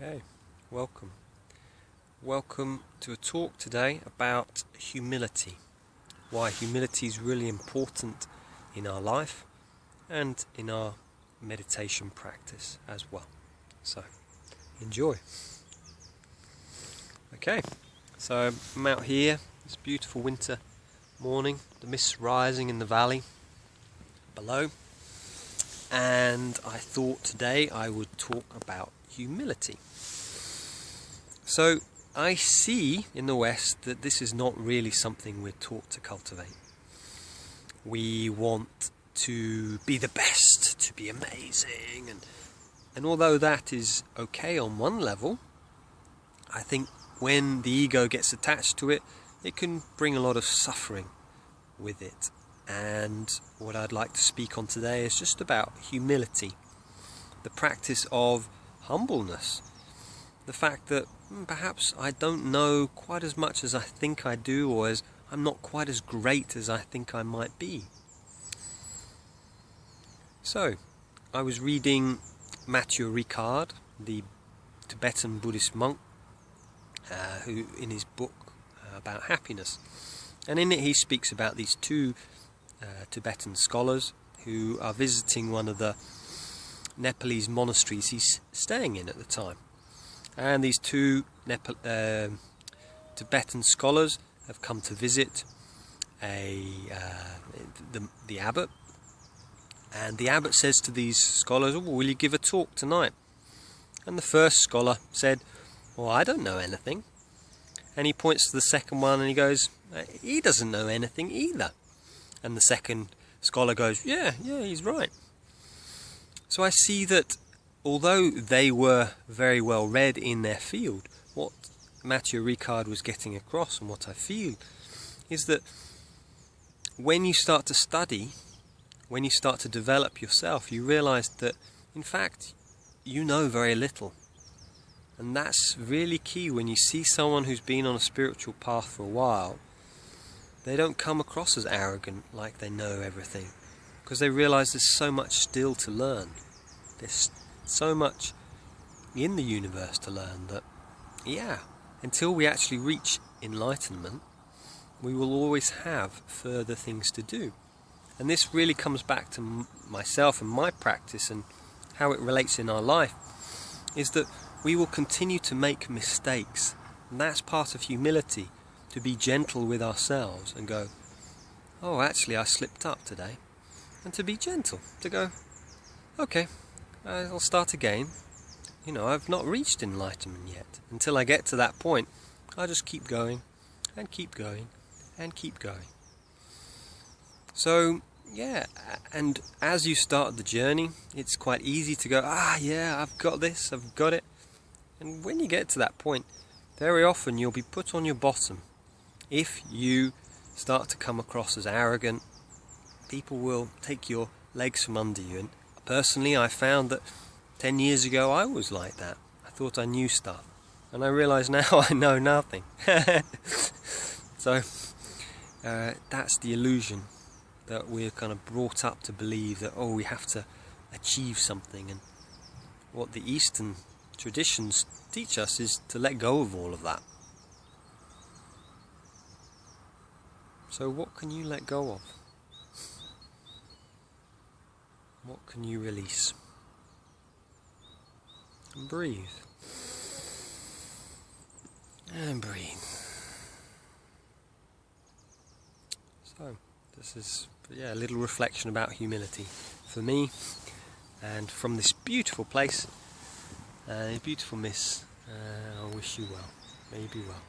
Okay, welcome. Welcome to a talk today about humility. Why humility is really important in our life and in our meditation practice as well. So, enjoy. Okay, so I'm out here, this beautiful winter morning, the mist rising in the valley below, and I thought today I would talk about humility. So I see in the West that this is not really something we're taught to cultivate. We want to be the best, to be amazing, and although that is okay on one level, I think when the ego gets attached to it, it can bring a lot of suffering with it. And what I'd like to speak on today is just about humility, the practice of humbleness, the fact that perhaps I don't know quite as much as I think I do, or as I'm not quite as great as I think I might be. So, I was reading Matthieu Ricard, the Tibetan Buddhist monk, who in his book about happiness, and in it he speaks about these two Tibetan scholars who are visiting one of the Nepalese monasteries he's staying in at the time. And these two Tibetan scholars have come to visit the abbot, and the abbot says to these scholars, "Oh, will you give a talk tonight?" And the first scholar said, "Well, I don't know anything." And he points to the second one and he goes, "He doesn't know anything either." And the second scholar goes, yeah, he's right. So I see that although they were very well read in their field, what Matthieu Ricard was getting across, and what I feel, is that when you start to study, when you start to develop yourself, you realize that in fact you know very little. And that's really key. When you see someone who's been on a spiritual path for a while, they don't come across as arrogant, like they know everything, because they realize there's so much still to learn. There's so much in the universe to learn that, until we actually reach enlightenment, we will always have further things to do. And this really comes back to myself and my practice and how it relates in our life, is that we will continue to make mistakes. And that's part of humility, to be gentle with ourselves and go, oh, actually I slipped up today. And to be gentle, to go, okay, I'll start again. I've not reached enlightenment yet. Until I get to that point, I'll just keep going and keep going and keep going. So, and as you start the journey, it's quite easy to go, I've got this, I've got it. And when you get to that point, very often you'll be put on your bottom. If you start to come across as arrogant, people will take your legs from under you. And personally, I found that 10 years ago I was like that. I thought I knew stuff, and I realise now I know nothing. So that's the illusion that we're kind of brought up to believe, that we have to achieve something. And what the Eastern traditions teach us is to let go of all of that. So what can you let go of? What can you release? And breathe. And breathe. So, this is a little reflection about humility for me, and from this beautiful place, beautiful miss. I wish you well. May you be well.